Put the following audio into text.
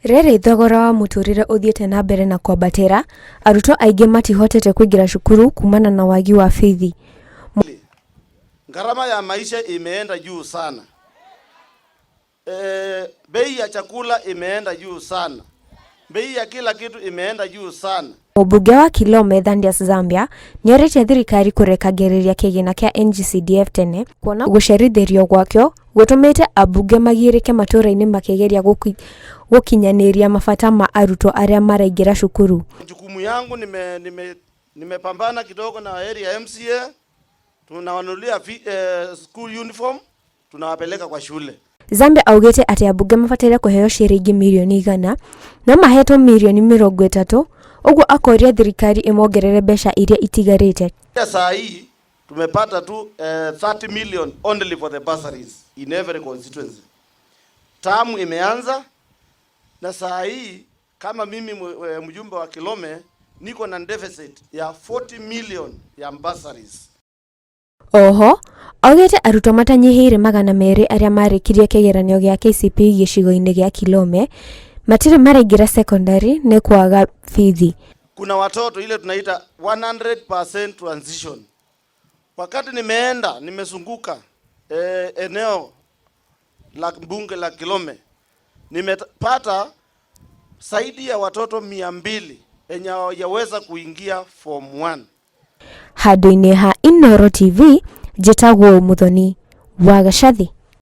Rere thogora wa muturire uthiete na mbere na kwambatira, arutwo aingĩ matihotete kuingira cukuru kumana na wagi wa bithi. Gharama ya maisha imeenda juu sana. Bei ya chakula imeenda juu sana. Bei ya kila kitu imeenda juu sana. Mũmbunge wa Kilome Thandias Zambia nĩerĩte thirikari kũrekagĩrĩria kĩgĩna kĩa NG-CDF tene kuona gũcerithĩrio gwakĩo gũtũmĩte ambunge magĩrĩke matũra-inĩ makĩgeria gũkinyanĩria mabata ma arutwo arĩa maraingĩra cukuru. Jukumu yangu nimepambana kidogo na area MCA, tunawanunulia school uniform, tunawapeleka kwa shule. Zambia augĩte atĩ ambunge mabataire kũheo ciringi mirioni 100 no mahetwo mirioni 30, uguo akoria thirikari imongerere mbeca iria itigarĩte. Saa hii tumepata tu 30 million only for the bursaries in every constituency. Tamu imeanza na saa hii kama mimi mjumbe wa Kilome niko na deficit ya 40 million ya bursaries. Oho, augĩte arutwo matanyihiire 200 arĩa marĩkirie kĩgeranio gĩa KCPE gĩcigo-inĩ gĩa Kilome matirĩ maraingĩra secondary nĩ kwaga bithi. Kuna watoto ile tunaita 100% transition. Wakati nimezunguka eneo la bunge la Kilome, nimepata zaidi ya watoto 200 yenye yaweza kuingia form 1. Handũ-inĩ ha Inooro TV, njĩtagwo Muthoni wa Gacathi.